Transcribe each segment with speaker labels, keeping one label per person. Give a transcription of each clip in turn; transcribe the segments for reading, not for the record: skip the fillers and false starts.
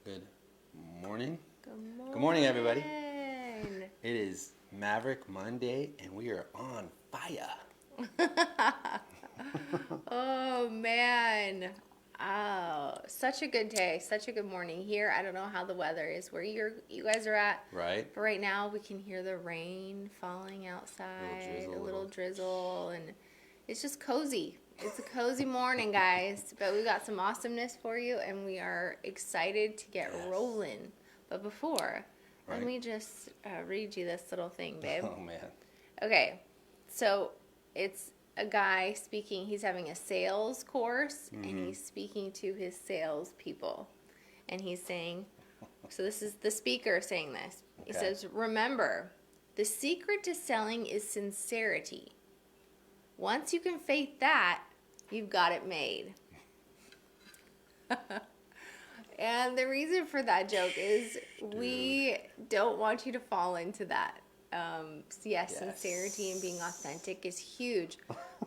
Speaker 1: Good morning.
Speaker 2: Good
Speaker 1: Good morning, everybody.
Speaker 2: morning.
Speaker 1: It is Maverick Monday, and we are on fire.
Speaker 2: Oh man. Oh, such a good day, such a good morning here. I don't know how the weather is where you guys are at.
Speaker 1: Right?
Speaker 2: But right now we can hear the rain falling outside, a little drizzle, and it's just cozy. It's a cozy morning, guys. But we got some awesomeness for you, and we are excited to get rolling. But before, let me just read you this little thing, babe.
Speaker 1: Oh, man.
Speaker 2: Okay, so it's a guy speaking. He's having a sales course, and he's speaking to his sales people, and he's saying, so this is the speaker saying this. He says, "Remember, the secret to selling is sincerity. Once you can fake that, you've got it made." And the reason for that joke is we don't want you to fall into that. Yes, sincerity and being authentic is huge,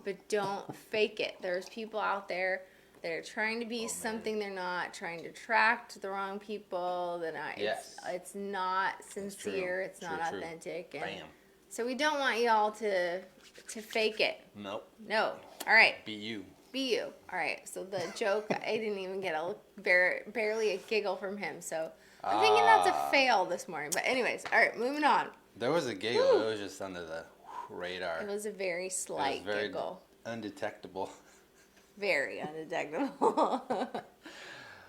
Speaker 2: but don't fake it. There's people out there that are trying to be something they're not, trying to attract the wrong people. They're not, it's not sincere, it's not authentic. And
Speaker 1: Bam.
Speaker 2: so we don't want y'all to fake it.
Speaker 1: Nope.
Speaker 2: No. All right.
Speaker 1: Be you.
Speaker 2: Be you. All right. So the joke, I didn't even get barely a giggle from him. So I'm thinking that's a fail this morning. But anyways, all right, moving on.
Speaker 1: There was a giggle. It was just under the radar.
Speaker 2: It was a very slight giggle.
Speaker 1: Undetectable.
Speaker 2: Very undetectable.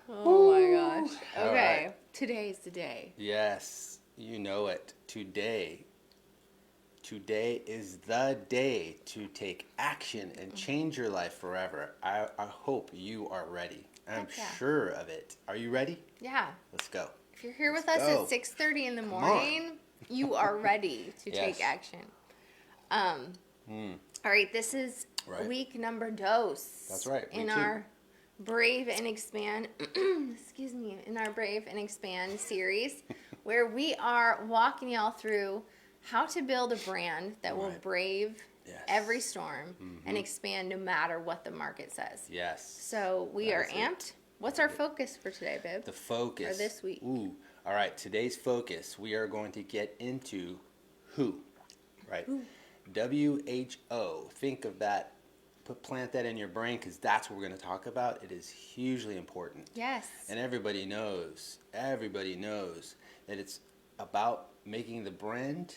Speaker 2: Oh my gosh. Okay.
Speaker 1: Right.
Speaker 2: Today's the day.
Speaker 1: Yes, you know it. Today is the day to take action and change your life forever. I hope you are ready. I'm sure of it. Are you ready?
Speaker 2: Yeah.
Speaker 1: Let's go.
Speaker 2: If you're here with us at 6:30 in the morning, you are ready to take action. All right, this is week number dos.
Speaker 1: That's right.
Speaker 2: In our Brave and Expand, excuse me, in our Brave and Expand series, where we are walking y'all through how to build a brand that will brave every storm and expand no matter what the market says.
Speaker 1: Yes.
Speaker 2: So we are amped. What's our focus for today, babe?
Speaker 1: The focus.
Speaker 2: Or this week.
Speaker 1: Ooh. All right. Today's focus, we are going to get into who, right? Who. WHO. Think of that. Plant that in your brain because that's what we're going to talk about. It is hugely important.
Speaker 2: Yes.
Speaker 1: And everybody knows that it's about making the brand,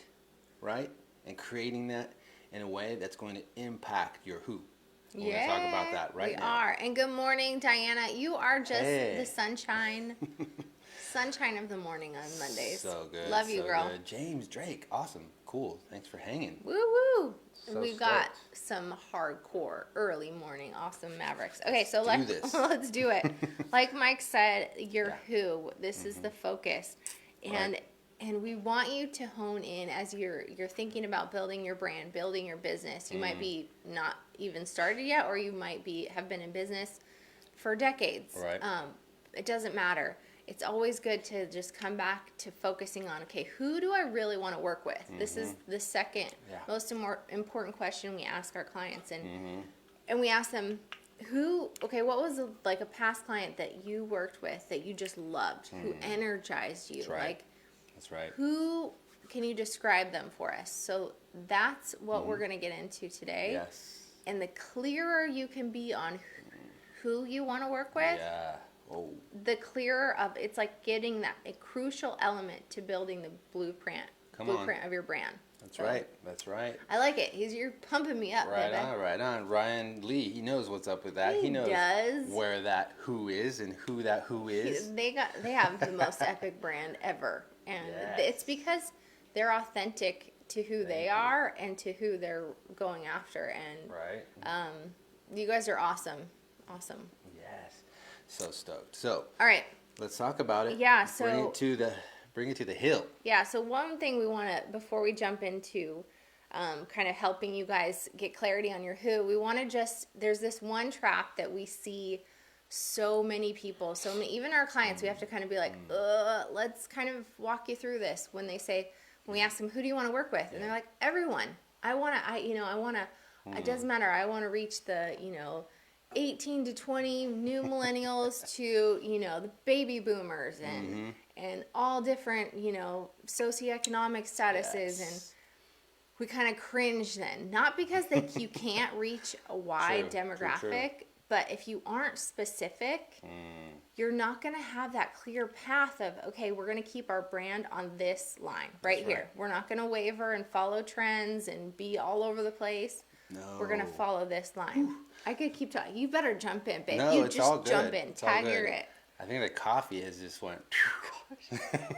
Speaker 1: right? And creating that in a way that's going to impact your who. We're going to talk about that right now.
Speaker 2: We are. And good morning, Diana. You are just the sunshine of the morning on Mondays.
Speaker 1: So good.
Speaker 2: Love you, girl.
Speaker 1: Good. James Drake. Awesome. Cool. Thanks for hanging.
Speaker 2: Woo-woo.
Speaker 1: So
Speaker 2: We've got some hardcore early morning awesome Mavericks. Okay, so let's do it. Like Mike said, your who. This is the focus. And we want you to hone in as you're thinking about building your brand, building your business. You might be not even started yet, or you might have been in business for decades.
Speaker 1: Right.
Speaker 2: It doesn't matter. It's always good to just come back to focusing on, okay, who do I really want to work with? This is the second most important question we ask our clients. And we ask them, what was like a past client that you worked with that you just loved, who energized you?
Speaker 1: That's right.
Speaker 2: Who can you describe them for us? So that's what we're going to get into today.
Speaker 1: Yes.
Speaker 2: And the clearer you can be on who you want to work with, the clearer it's like getting a crucial element to building the blueprint of your brand.
Speaker 1: That's right. That's right.
Speaker 2: I like it. You're pumping me up,
Speaker 1: right
Speaker 2: baby.
Speaker 1: on, right on. Ryan Lee, he knows what's up with that. He knows where that who is and who that who is.
Speaker 2: They have the most epic brand ever. And it's because they're authentic to who they are and to who they're going after. And you guys are awesome. Awesome.
Speaker 1: Yes. So stoked. So
Speaker 2: all right.
Speaker 1: Let's talk about it.
Speaker 2: Yeah, so
Speaker 1: bring it to the hill.
Speaker 2: Yeah, so one thing we want to, before we jump into kind of helping you guys get clarity on your who, we want to there's this one trap that we see so many people, even our clients, we have to kind of be like, let's kind of walk you through this when we ask them, who do you want to work with? And they're like, everyone. It doesn't matter. I want to reach the, 18 to 20 new millennials to, you know, the baby boomers and all different, you know, socioeconomic statuses. And
Speaker 1: Yes.
Speaker 2: we kind of cringe then. Not because you can't reach a wide
Speaker 1: True, true, true.
Speaker 2: demographic, but if you aren't specific, you're not going to have that clear path of, okay, we're going to keep our brand on this line right
Speaker 1: That's
Speaker 2: here.
Speaker 1: right.
Speaker 2: We're not going to waver and follow trends and be all over the place.
Speaker 1: No.
Speaker 2: We're going to follow this line. I could keep talking. You better jump in, babe.
Speaker 1: No,
Speaker 2: You
Speaker 1: it's
Speaker 2: just
Speaker 1: all good.
Speaker 2: jump in.
Speaker 1: It's all
Speaker 2: Tiger
Speaker 1: good.
Speaker 2: it.
Speaker 1: I think the coffee has just went.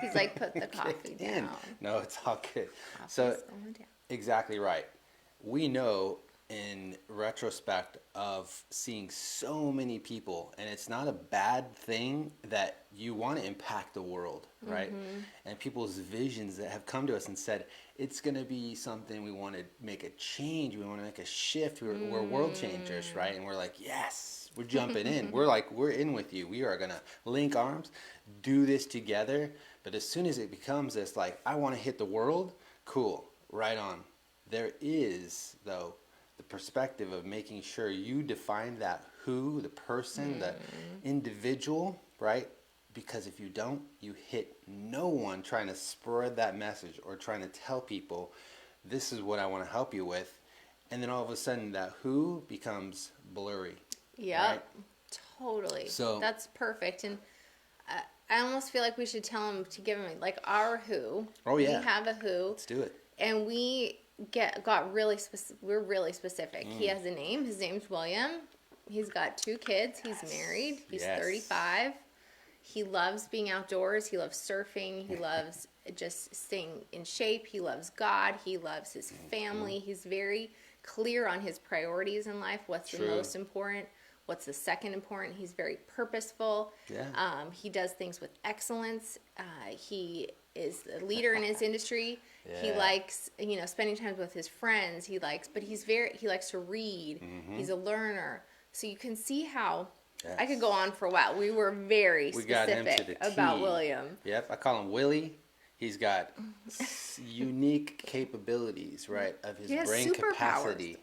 Speaker 2: He's like, put the coffee
Speaker 1: kicked in.
Speaker 2: down.
Speaker 1: No, it's all good.
Speaker 2: Coffee's
Speaker 1: So
Speaker 2: going down.
Speaker 1: exactly right. We know in retrospect of seeing so many people, and it's not a bad thing that you want to impact the world, right? And people's visions that have come to us and said, it's going to be something we want to make a change, we want to make a shift, we're world changers, right? And we're like, yes, we're jumping in. We're in with you. We are going to link arms, do this together. But as soon as it becomes this, like, I want to hit the world, cool, right on. There is, though, the perspective of making sure you define that who, the person, the individual, right? Because if you don't, you hit no one trying to spread that message or trying to tell people, this is what I want to help you with. And then all of a sudden that who becomes blurry.
Speaker 2: Yep.
Speaker 1: Right?
Speaker 2: Totally.
Speaker 1: So-
Speaker 2: that's perfect. And I almost feel like we should tell him to give him like our who.
Speaker 1: Oh, yeah.
Speaker 2: We have a who.
Speaker 1: Let's do it.
Speaker 2: And we got really specific. We're really specific. He has a name. His name's William. He's got 2 kids. He's married. He's
Speaker 1: Yes.
Speaker 2: 35. He loves being outdoors. He loves surfing. He loves just staying in shape. He loves God. He loves his family. He's very clear on his priorities in life. What's the
Speaker 1: True.
Speaker 2: most important? What's the second important? He's very purposeful.
Speaker 1: Yeah.
Speaker 2: He does things with excellence. He is a leader in his industry. He
Speaker 1: Yeah.
Speaker 2: likes, you know, spending time with his friends. He likes to read. He's a learner. So you can see how I could go on for a while. We were very
Speaker 1: We got him to
Speaker 2: specific
Speaker 1: the
Speaker 2: about
Speaker 1: T.
Speaker 2: William.
Speaker 1: Yep, I call him Willie. He's got unique capabilities, right, of his
Speaker 2: He has
Speaker 1: brain
Speaker 2: superpowers.
Speaker 1: capacity.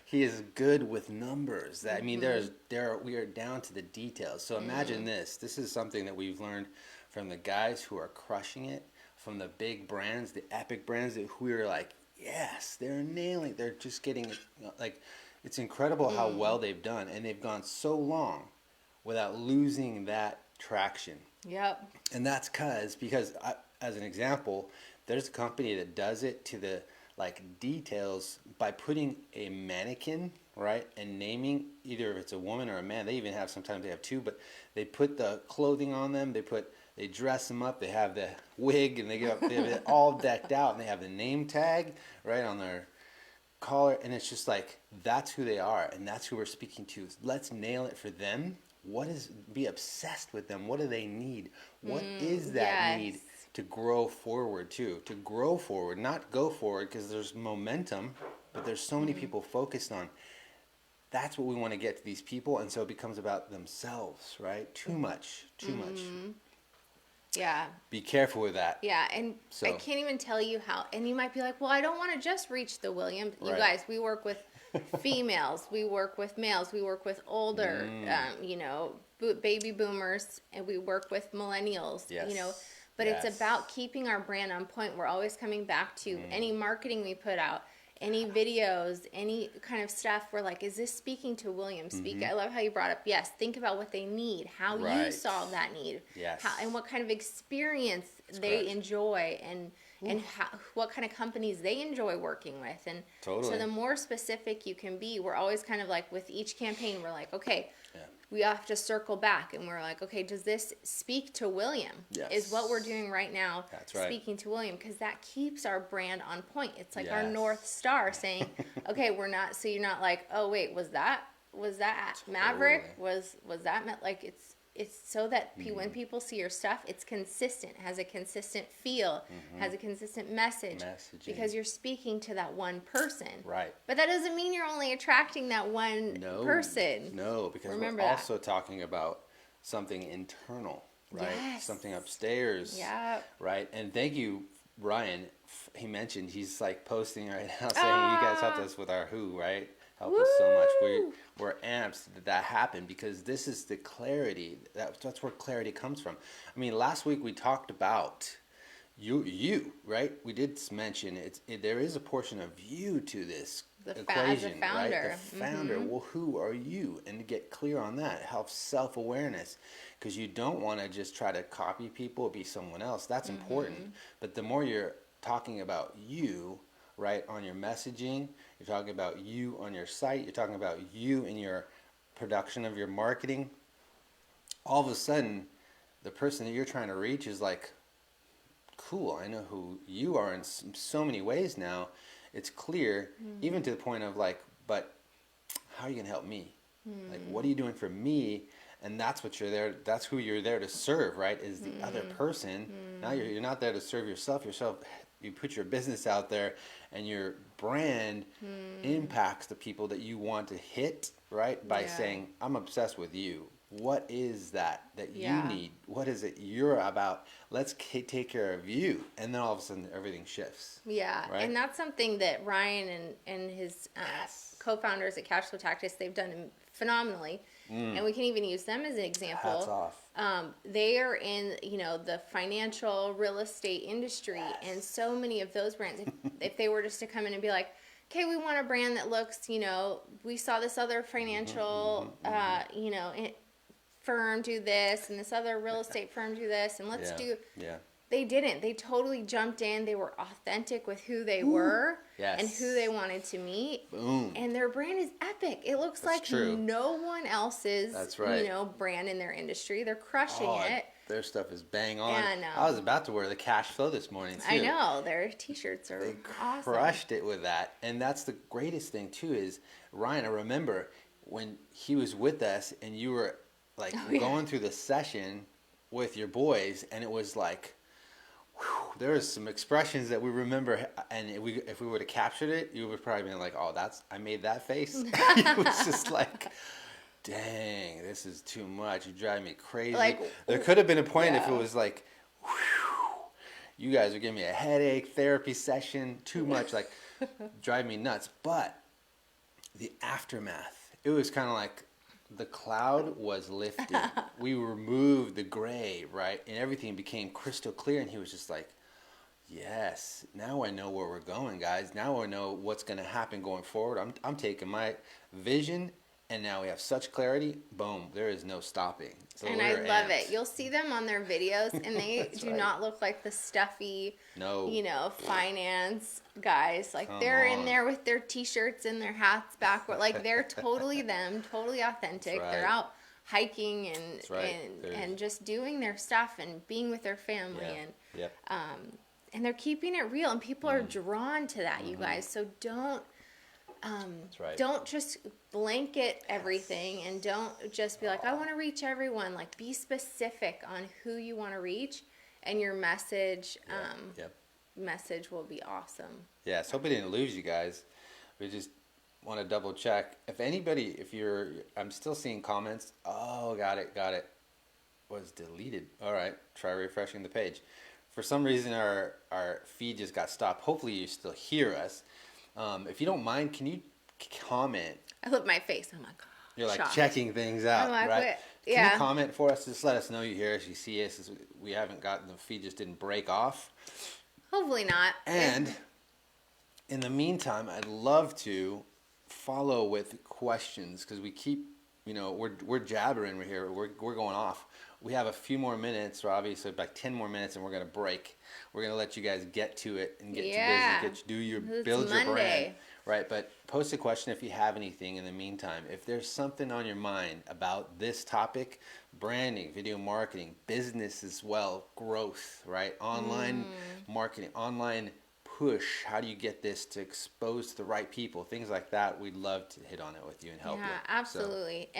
Speaker 1: He is good with numbers. I mean, we are down to the details. So imagine this. This is something that we've learned from the guys who are crushing it, from the big brands, the epic brands that we are like, yes, they're nailing. They're just getting like, it's incredible how well they've done, and they've gone so long without losing that traction.
Speaker 2: Yep.
Speaker 1: And that's because as an example, there's a company that does it to the like details by putting a mannequin, right, and naming either if it's a woman or a man. They even have, sometimes they have 2, but they put the clothing on them. They dress them up. They have the wig, and they have it all decked out, and they have the name tag right on their collar, and it's just like, that's who they are, and that's who we're speaking to. Let's nail it for them. Be obsessed with them. What do they need? What is that
Speaker 2: yes.
Speaker 1: need to grow forward to grow forward, not go forward, because there's momentum, but there's so many people focused on. That's what we want to get to these people, and so it becomes about themselves, right? Too much.
Speaker 2: Yeah.
Speaker 1: Be careful with that.
Speaker 2: Yeah, and
Speaker 1: So-
Speaker 2: I can't even tell you how. And you might be like, well, I don't want to just reach the Williams. You
Speaker 1: Right.
Speaker 2: guys, we work with females, we work with males, we work with older, you know, baby boomers, and we work with millennials,
Speaker 1: Yes.
Speaker 2: you know. But
Speaker 1: Yes.
Speaker 2: it's about keeping our brand on point. We're always coming back to any marketing we put out, any videos, any kind of stuff. We're like, is this speaking to William? I love how you brought up, yes, think about what they need, how you
Speaker 1: Right.
Speaker 2: solve that need,
Speaker 1: Yes.
Speaker 2: and what kind of experience they
Speaker 1: correct.
Speaker 2: enjoy, and what kind of companies they enjoy working with. And
Speaker 1: Totally.
Speaker 2: so the more specific you can be, we're always kind of like, with each campaign, we're like, okay,
Speaker 1: Yeah.
Speaker 2: we have to circle back, and we're like, okay, does this speak to William?
Speaker 1: Yes.
Speaker 2: Is what we're doing right now
Speaker 1: That's right.
Speaker 2: speaking to William? Because that keeps our brand on point. It's like our
Speaker 1: Yes.
Speaker 2: North Star saying, okay, we're not, so you're not like, oh wait, was that Maverick? Was that like, it's so that when people see your stuff, it's consistent, has a consistent feel, has a consistent message,
Speaker 1: Messaging.
Speaker 2: because you're speaking to that one person.
Speaker 1: Right.
Speaker 2: But that doesn't mean you're only attracting that one person.
Speaker 1: No, because
Speaker 2: Remember
Speaker 1: we're
Speaker 2: that.
Speaker 1: also talking about something internal, right?
Speaker 2: Yes.
Speaker 1: Something upstairs.
Speaker 2: Yeah.
Speaker 1: Right. And thank you, Ryan. He mentioned he's like posting right now saying you guys helped us with our who, right? help us so much. We're amped that happened because this is the clarity. That's where clarity comes from. I mean, last week we talked about you, right? We did mention there is a portion of you to this equation, right? The founder. Well, who are you? And to get clear on that helps self-awareness, because you don't want to just try to copy people or be someone else. That's important. But the more you're talking about you, right, on your messaging, you're talking about you on your site, you're talking about you in your production of your marketing, all of a sudden the person that you're trying to reach is like, cool, I know who you are in so many ways now. It's clear, even to the point of like, but how are you going to help me? Like, what are you doing for me? And that's what you're there, that's who you're there to serve, right? Is the other person. Now you're not there to serve yourself. You put your business out there, and your brand impacts the people that you want to hit, right? By saying, I'm obsessed with you. What is that you need? What is it you're about? Let's take care of you. And then all of a sudden everything shifts.
Speaker 2: Yeah.
Speaker 1: Right?
Speaker 2: And that's something that Ryan and his co-founders at Cashflow Tactics, they've done phenomenally. And we can even use them as an example.
Speaker 1: Hats off.
Speaker 2: They are in, the financial real estate industry, and so many of those brands, if they were just to come in and be like, okay, we want a brand that looks, we saw this other financial, firm do this, and this other real estate firm do this, and let's do.
Speaker 1: Yeah.
Speaker 2: They didn't. They totally jumped in. They were authentic with who they were and who they wanted to meet.
Speaker 1: Boom.
Speaker 2: And their brand is epic. It looks like no one else's, brand in their industry. They're crushing it.
Speaker 1: Their stuff is bang on.
Speaker 2: And,
Speaker 1: I was about to wear the Cash Flow this morning too.
Speaker 2: I know. Their t-shirts are awesome.
Speaker 1: Crushed it with that. And that's the greatest thing too is, Ryan, I remember when he was with us and you were like going through the session with your boys, and it was like, there was some expressions that we remember, and if we would have captured it, you would probably been like, "Oh, I made that face." It was just like, "Dang, this is too much. You drive me crazy." Like, there could have been a point if it was like, "You guys are giving me a headache, therapy session, too much, like, drive me nuts." But the aftermath, it was kind of like, the cloud was lifted. We removed the gray, right? And everything became crystal clear. And he was just like, yes, now I know where we're going, guys. Now I know what's going to happen going forward. I'm taking my vision, and now we have such clarity. Boom, there is no stopping. So
Speaker 2: and I love it. You'll see them on their videos, and they do not look like the stuffy, finance guys. Like, they're in there with their t-shirts and their hats backward. Like, they're totally them, totally authentic. They're out hiking and just doing their stuff and being with their family. And they're keeping it real, and people are drawn to that, you guys. So don't just blanket everything, and don't just be like, I want to reach everyone. Like, be specific on who you want to reach, and your message message will be awesome.
Speaker 1: Yes, hope we didn't lose you guys. We just want to double check. I'm still seeing comments. Oh, got it. Was deleted. All right, try refreshing the page. For some reason, our feed just got stopped. Hopefully you still hear us. If you don't mind, can you comment?
Speaker 2: I love my face. I'm like,
Speaker 1: you're like checking things out, right?
Speaker 2: Yeah.
Speaker 1: Can you comment for us? Just let us know you hear us, you see us. We haven't gotten, the feed just didn't break off.
Speaker 2: Hopefully not.
Speaker 1: And in the meantime, I'd love to follow with questions, because we keep, we're jabbering here. We're going off. We have a few more minutes, Robbie, so about 10 more minutes, and we're going to break. We're going to let you guys get to it and get to business, build your brand. Right, but post a question if you have anything in the meantime. If there's something on your mind about this topic, branding, video marketing, business as well, growth, right? Online marketing, online push. How do you get this to expose to the right people? Things like that. We'd love to hit on it with you and help you.
Speaker 2: Yeah, absolutely.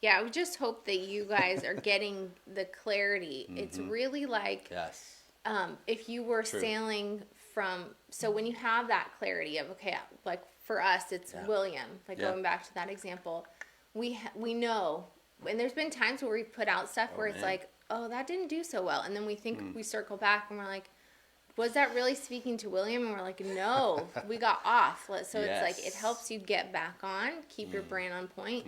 Speaker 2: I would just hope that you guys are getting the clarity. It's really like if you were sailing so when you have that clarity of, okay, like for us, it's William, going back to that example, we know, and there's been times where we put out stuff where it's like, oh, that didn't do so well. And then we think we circle back and we're like, was that really speaking to William? And we're like, no, we got off. So it's like, it
Speaker 1: Yes.
Speaker 2: helps you get back on, keep your brand on point.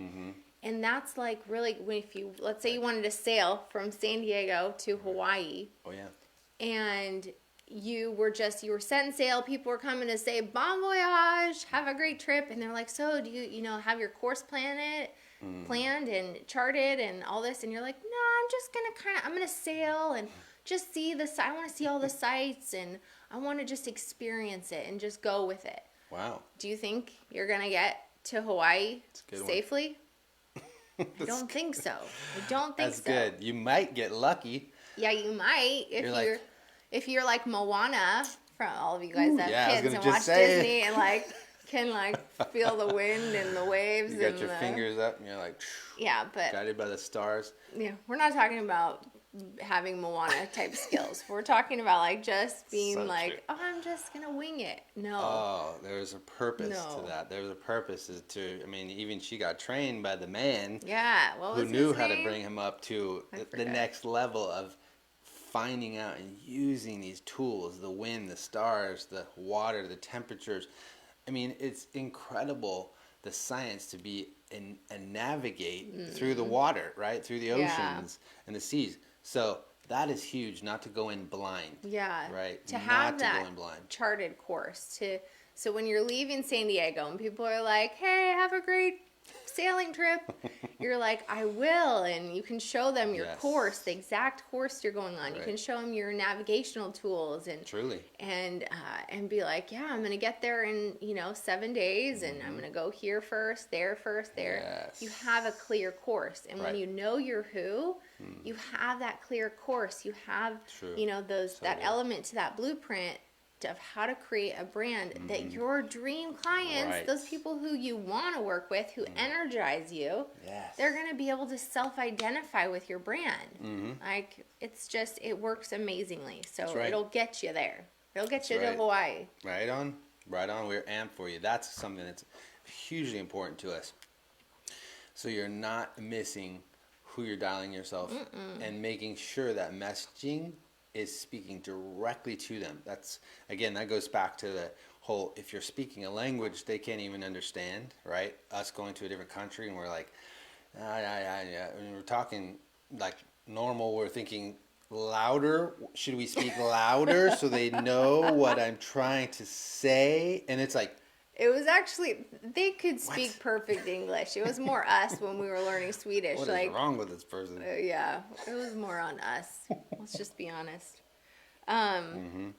Speaker 2: And that's like really, if you, let's say you wanted to sail from San Diego to Hawaii,
Speaker 1: Oh yeah.
Speaker 2: and you were setting sail, people were coming to say bon voyage, have a great trip, and they're like, so do you have your course planned and charted and all this, and you're like, no, I'm gonna sail and just I want to see all the sights, and I want to just experience it and just go with it.
Speaker 1: Wow.
Speaker 2: Do you think you're gonna get to Hawaii
Speaker 1: That's a good one.
Speaker 2: safely? I don't think so. I don't think
Speaker 1: That's
Speaker 2: so.
Speaker 1: good. You might get lucky.
Speaker 2: Yeah, you might if you're like Moana, from all of you guys that
Speaker 1: yeah, I was
Speaker 2: have kids
Speaker 1: gonna
Speaker 2: and
Speaker 1: just
Speaker 2: watch
Speaker 1: say.
Speaker 2: Disney and like can like feel the wind and the waves
Speaker 1: You got
Speaker 2: and
Speaker 1: your fingers up and you're like
Speaker 2: Yeah, but
Speaker 1: guided by the stars.
Speaker 2: yeah, we're not talking about having Moana type skills. We're talking about like just being
Speaker 1: So
Speaker 2: like,
Speaker 1: true.
Speaker 2: oh, I'm just gonna wing it. No.
Speaker 1: Oh, there's a purpose
Speaker 2: No.
Speaker 1: to that. There's a purpose even she got trained by the man
Speaker 2: Yeah. What was
Speaker 1: who knew
Speaker 2: his
Speaker 1: how to
Speaker 2: name?
Speaker 1: bring him up to
Speaker 2: I
Speaker 1: the
Speaker 2: forgot.
Speaker 1: next level of finding out and using these tools, the wind, the stars, the water, the temperatures. I mean, it's incredible, the science to be and navigate through the water, right? Through the
Speaker 2: Yeah.
Speaker 1: oceans and the seas. So that is huge, not to go in blind.
Speaker 2: Yeah.
Speaker 1: Right?
Speaker 2: To
Speaker 1: Not
Speaker 2: have
Speaker 1: to
Speaker 2: that
Speaker 1: go in blind.
Speaker 2: charted course so when you're leaving San Diego and people are like, "Hey, have a great sailing trip." You're like, "I will." And you can show them your
Speaker 1: Yes.
Speaker 2: course, the exact course you're going on. You
Speaker 1: Right.
Speaker 2: can show them your navigational tools and
Speaker 1: Truly.
Speaker 2: and be like, "Yeah, I'm going to get there in, 7 days and I'm going to go here first, there.
Speaker 1: Yes.
Speaker 2: You have a clear course. And when
Speaker 1: Right.
Speaker 2: you know your who, you have that clear course. You have,
Speaker 1: True.
Speaker 2: those
Speaker 1: So
Speaker 2: that
Speaker 1: good.
Speaker 2: element to that blueprint of how to create a brand that your dream clients,
Speaker 1: Right.
Speaker 2: those people who you want to work with, who energize you,
Speaker 1: Yes.
Speaker 2: they're going to be able to self-identify with your brand. Like, it works amazingly. So
Speaker 1: That's right.
Speaker 2: it'll get you there. It'll get you
Speaker 1: That's
Speaker 2: to
Speaker 1: right.
Speaker 2: Hawaii.
Speaker 1: Right on. Right on. We're amped for you. That's something that's hugely important to us. So you're not missing who you're dialing yourself and making sure that messaging is speaking directly to them. That goes back to the whole, if you're speaking a language they can't even understand, right? Us going to a different country and we're like, yeah. When we're talking like normal, we're thinking louder. Should we speak louder so they know what I'm trying to say? And it's like,
Speaker 2: It was actually, they could speak
Speaker 1: What?
Speaker 2: perfect English. It was more us when we were learning Swedish.
Speaker 1: what is wrong with this person?
Speaker 2: Yeah, it was more on us. Let's just be honest. All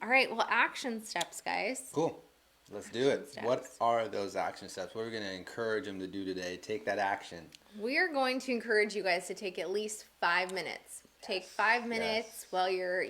Speaker 2: right, well, action steps, guys.
Speaker 1: Cool. Let's do it.
Speaker 2: Action
Speaker 1: What
Speaker 2: steps.
Speaker 1: are those action steps? What are we going to encourage them to do today? Take that action.
Speaker 2: We are going to encourage you guys to take at least 5 minutes. Take 5 minutes while you're,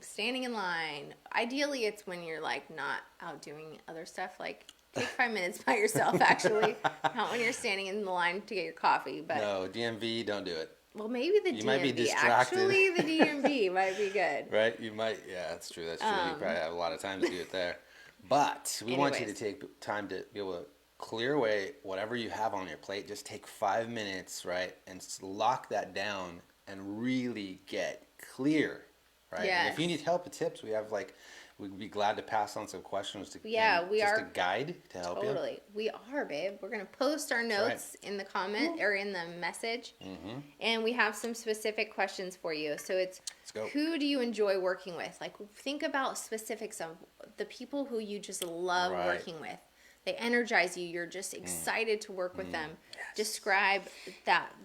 Speaker 2: standing in line. Ideally, it's when you're like not out doing other stuff. Like, take 5 minutes by yourself, actually. Not when you're standing in the line to get your coffee. But
Speaker 1: No, DMV, don't do it.
Speaker 2: well, maybe the
Speaker 1: You
Speaker 2: DMV.
Speaker 1: might be distracted.
Speaker 2: Actually, the DMV might be good.
Speaker 1: Right? You might. Yeah, that's true. That's true. You probably have a lot of time to do it there. But we want you to
Speaker 2: Anyways.
Speaker 1: take time to be able to clear away whatever you have on your plate. Just take 5 minutes, right? And lock that down and really get clear, right? And if you
Speaker 2: Yes.
Speaker 1: need help and tips, we'd be glad to pass on some questions to
Speaker 2: Yeah, we
Speaker 1: just
Speaker 2: are
Speaker 1: a guide to help you.
Speaker 2: Totally. We are, babe. We're going to post our
Speaker 1: right.
Speaker 2: notes in the comment or in the message. And we have some specific questions for you. So it's
Speaker 1: go.
Speaker 2: who do you enjoy working with? Like, think about specifics of the people who you just love
Speaker 1: Right.
Speaker 2: working with. They energize you. You're just excited to work with them. Describe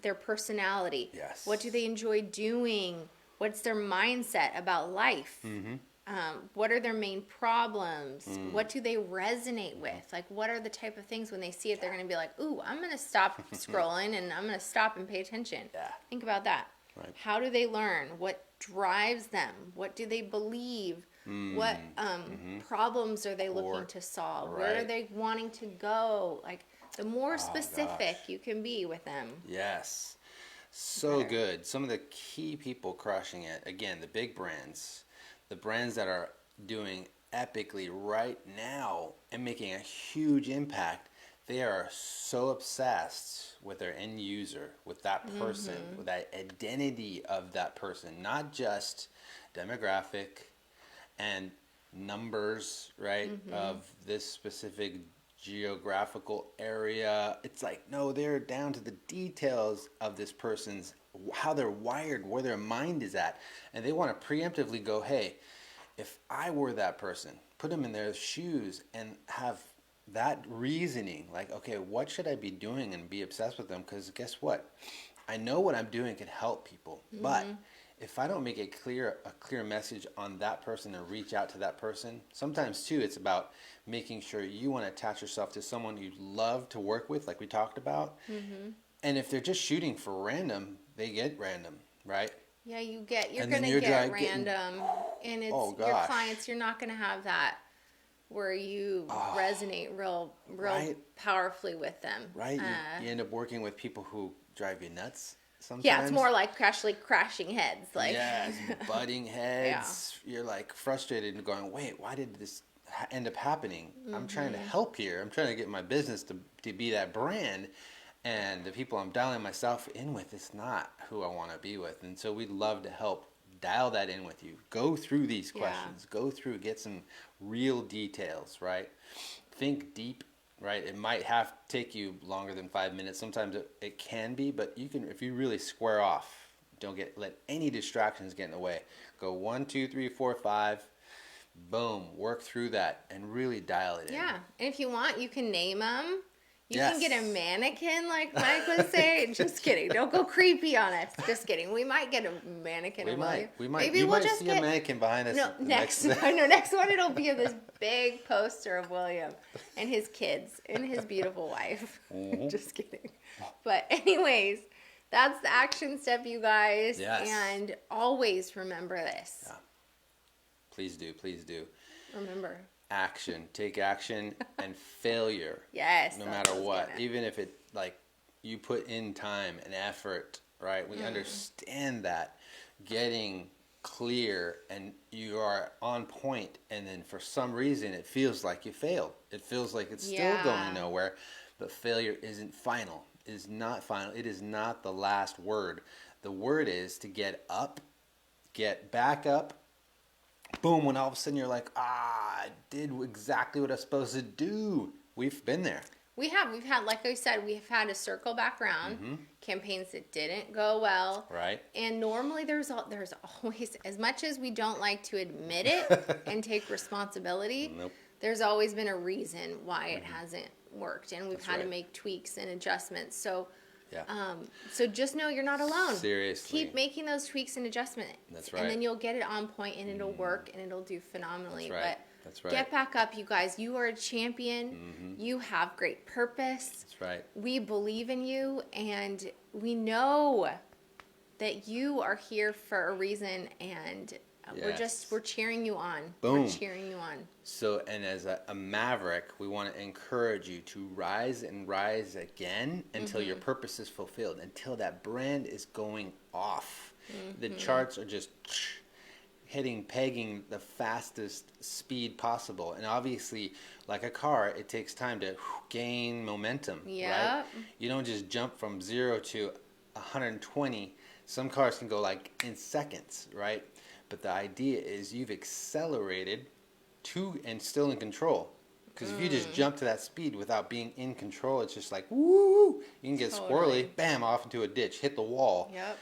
Speaker 2: their personality.
Speaker 1: Yes.
Speaker 2: What do they enjoy doing? What's their mindset about life? What are their main problems? What do they resonate with? Like, what are the type of things when they see it, they're going to be like, ooh, I'm going to stop scrolling and I'm going to stop and pay attention.
Speaker 1: Yeah.
Speaker 2: Think about that.
Speaker 1: Right.
Speaker 2: How do they learn? What drives them? What do they believe? What problems are they looking to solve? Where are
Speaker 1: right.
Speaker 2: they wanting to go? Like, the more specific
Speaker 1: gosh.
Speaker 2: you can be with them.
Speaker 1: Yes. So
Speaker 2: Better.
Speaker 1: good. Some of the key people crushing it, again, the big brands, the brands that are doing epically right now and making a huge impact, they are so obsessed with their end user, with that person, with that identity of that person, not just demographic. And numbers, right, of this specific geographical area. It's like, no, they're down to the details of this person's, how they're wired, where their mind is at. And they want to preemptively go, hey, if I were that person, put them in their shoes and have that reasoning, like, okay, what should I be doing, and be obsessed with them? Because guess what? I know what I'm doing can help people, but if I don't make a clear message on that person and reach out to that person, sometimes too it's about making sure you want to attach yourself to someone you love to work with, like we talked about. And if they're just shooting for random, they get random, right?
Speaker 2: Yeah, you're
Speaker 1: And
Speaker 2: going
Speaker 1: then
Speaker 2: to
Speaker 1: you're
Speaker 2: get
Speaker 1: getting-
Speaker 2: random. And it's
Speaker 1: Oh,
Speaker 2: your
Speaker 1: gosh.
Speaker 2: clients, you're not going to have that where you resonate real
Speaker 1: Right.
Speaker 2: powerfully with them.
Speaker 1: Right? You end up working with people who drive you nuts sometimes.
Speaker 2: Yeah, it's more like actually crashing heads. Like,
Speaker 1: yes, butting heads. You're like frustrated and going, wait, why did this end up happening? I'm trying to help here. I'm trying to get my business to be that brand. And the people I'm dialing myself in with is not who I want to be with. And so we'd love to help dial that in with you. Go through these questions. Go through, get some real details, right? Think deep, right? It might have to take you longer than 5 minutes. Sometimes it can be, but you can, if you really square off, don't let any distractions get in the way. Go 1, 2, 3, 4, 5. Boom. Work through that and really dial it in.
Speaker 2: yeah. And if you want, you can name them. You
Speaker 1: Yes.
Speaker 2: can get a mannequin, like Mike was saying. Just kidding. Don't go creepy on us. Just kidding. We might get a mannequin.
Speaker 1: We might.
Speaker 2: Maybe
Speaker 1: you
Speaker 2: we'll
Speaker 1: might
Speaker 2: just
Speaker 1: see
Speaker 2: get
Speaker 1: a mannequin behind us.
Speaker 2: No,
Speaker 1: the
Speaker 2: next one it'll be this big poster of William and his kids and his beautiful wife. Just kidding. But anyways, that's the action step, you guys.
Speaker 1: Yes.
Speaker 2: And always remember this.
Speaker 1: Yeah. Please do. Please do.
Speaker 2: Remember.
Speaker 1: Action. Take action and failure.
Speaker 2: Yes.
Speaker 1: No
Speaker 2: that's
Speaker 1: matter
Speaker 2: I was
Speaker 1: what.
Speaker 2: gonna-
Speaker 1: Even if it, like, you put in time and effort, right? We understand that. Getting clear and you are on point, and then for some reason it feels like you failed. It feels like it's still
Speaker 2: Yeah.
Speaker 1: going nowhere, but failure isn't final. It is not final. It is not the last word. The word is to get up, get back up. Boom, when all of a sudden you're like, I did exactly what I was supposed to do. We've been there.
Speaker 2: We've had, like I said, we've had to circle back around campaigns that didn't go well.
Speaker 1: Right.
Speaker 2: And normally there's always, as much as we don't like to admit it and take responsibility,
Speaker 1: Nope.
Speaker 2: there's always been a reason why it hasn't worked. And we've
Speaker 1: That's
Speaker 2: had to
Speaker 1: right.
Speaker 2: make tweaks and adjustments. So,
Speaker 1: Yeah.
Speaker 2: so just know you're not alone.
Speaker 1: Seriously.
Speaker 2: Keep making those tweaks and adjustments.
Speaker 1: That's
Speaker 2: And
Speaker 1: right.
Speaker 2: then you'll get it on point and it'll work and it'll do phenomenally.
Speaker 1: That's right.
Speaker 2: But
Speaker 1: That's right.
Speaker 2: get back up, you guys. You are a champion. You have great purpose.
Speaker 1: That's right.
Speaker 2: We believe in you, and we know that you are here for a reason, and
Speaker 1: Yes.
Speaker 2: we're cheering you on.
Speaker 1: Boom.
Speaker 2: We're cheering you on.
Speaker 1: So, and as a maverick, we want to encourage you to rise and rise again until your purpose is fulfilled, until that brand is going off. The charts are just pegging the fastest speed possible. And obviously, like a car, it takes time to gain momentum, right?
Speaker 2: Yep.
Speaker 1: You don't just jump from 0 to 120. Some cars can go like in seconds, right? But the idea is you've accelerated to and still in control. Because if you just jump to that speed without being in control, it's just like, woo! You can get
Speaker 2: Totally.
Speaker 1: squirrely, bam, off into a ditch, hit the wall.
Speaker 2: Yep.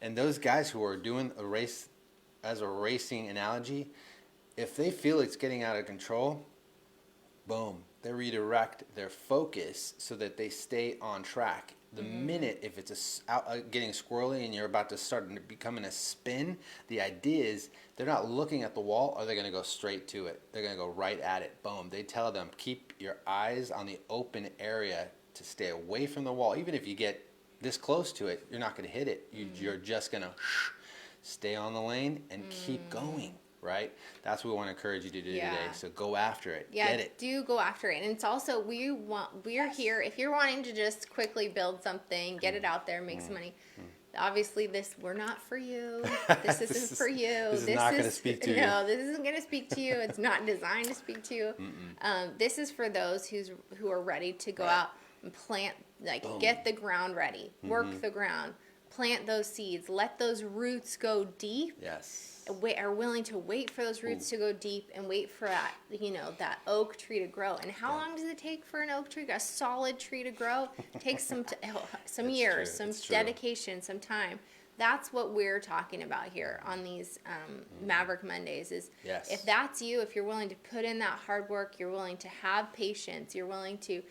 Speaker 1: And those guys who are doing a race as a racing analogy, if they feel it's getting out of control, boom, they redirect their focus so that they stay on track. The minute, if it's getting squirrely and you're about to start becoming a spin, the idea is they're not looking at the wall, or they're going to go straight to it. They're going to go right at it. Boom. They tell them, keep your eyes on the open area to stay away from the wall. Even if you get this close to it, you're not going to hit it. You're just going to stay on the lane and keep going. Right? That's what we want to encourage you to do
Speaker 2: Yeah.
Speaker 1: today. So go after it.
Speaker 2: Yeah,
Speaker 1: Get it.
Speaker 2: do go after it. And it's also, we're here. If you're wanting to just quickly build something, get it out there, make some money. Obviously, we're not for you. This isn't for you.
Speaker 1: This is not gonna speak to you.
Speaker 2: No, this isn't going to speak to you. It's not designed to speak to you. This is for those who are ready to go
Speaker 1: Right.
Speaker 2: out and plant,
Speaker 1: Boom.
Speaker 2: get the ground ready, work the ground, plant those seeds, let those roots go deep.
Speaker 1: Yes.
Speaker 2: Are willing to wait for those roots to go deep and wait for that, that oak tree to grow. And how long does it take for an oak tree, a solid tree to grow? It takes some years, some dedication, some time. That's what we're talking about here on these Maverick Mondays is if that's you, if you're willing to put in that hard work, you're willing to have patience, you're willing to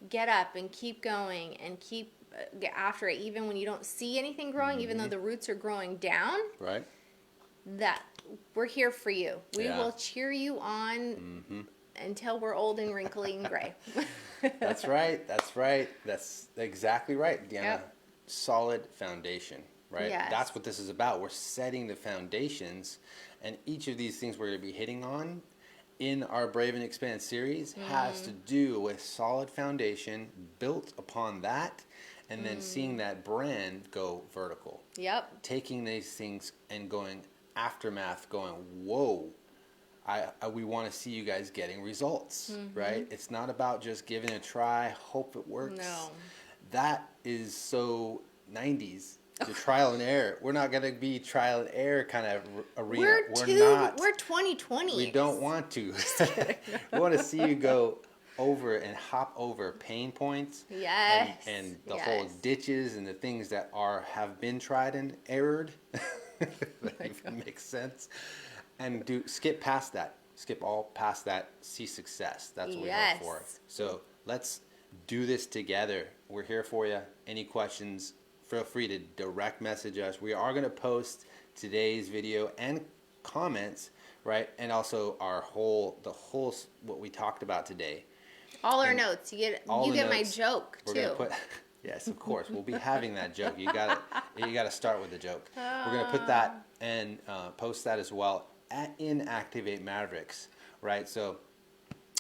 Speaker 2: get up and keep going and keep get after it, even when you don't see anything growing, even though the roots are growing down.
Speaker 1: Right.
Speaker 2: That we're here for you. We will cheer you on until we're old and wrinkly and gray.
Speaker 1: That's right. That's exactly right, Deanna.
Speaker 2: Yep.
Speaker 1: Solid foundation, right?
Speaker 2: Yes.
Speaker 1: That's what this is about. We're setting the foundations, and each of these things we're going to be hitting on in our Brave and Expand series has to do with solid foundation built upon that, and then seeing that brand go vertical.
Speaker 2: Yep.
Speaker 1: Taking these things and going aftermath, going, whoa, we want to see you guys getting results, right? It's not about just giving it a try, hope it works.
Speaker 2: No.
Speaker 1: That is so 90s. The trial and error. We're not going to be trial and error kind of arena. We're not.
Speaker 2: We're 2020.
Speaker 1: We don't want to. We want to see you go over and hop over pain points.
Speaker 2: Yes.
Speaker 1: And the whole ditches and the things that have been tried and errored. That even makes sense. And skip past that. Skip all past that. See success. That's what we're here for. So let's do this together. We're here for you. Any questions? Feel free to direct message us. We are going to post today's video and comments, right? And also the whole what we talked about today.
Speaker 2: All our notes. You get my joke too.
Speaker 1: We're going to yes, of course. We'll be having that joke. You got to start with the joke. We're going to put that and post that as well in Activate Mavericks, right? So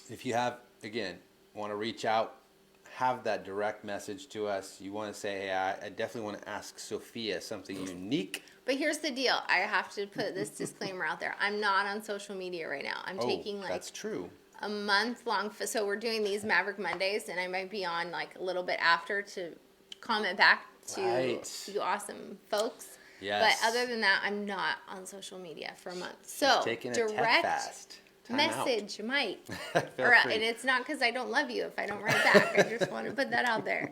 Speaker 1: if you want to reach out, have that direct message to us. You want to say, hey, I definitely want to ask Sophia something unique.
Speaker 2: But here's the deal. I have to put this disclaimer out there. I'm not on social media right now. I'm taking
Speaker 1: that's true.
Speaker 2: A month long. So we're doing these Maverick Mondays, and I might be on like a little bit after to comment back to you awesome folks.
Speaker 1: Yes.
Speaker 2: But other than that, I'm not on social media for a month. So direct message might. And it's not because I don't love you if I don't write back. I just want to put that out there.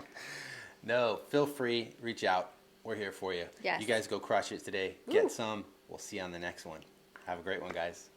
Speaker 1: No, feel free. Reach out. We're here for you.
Speaker 2: Yes.
Speaker 1: You guys go crush it today. Get some. We'll see you on the next one. Have a great one, guys.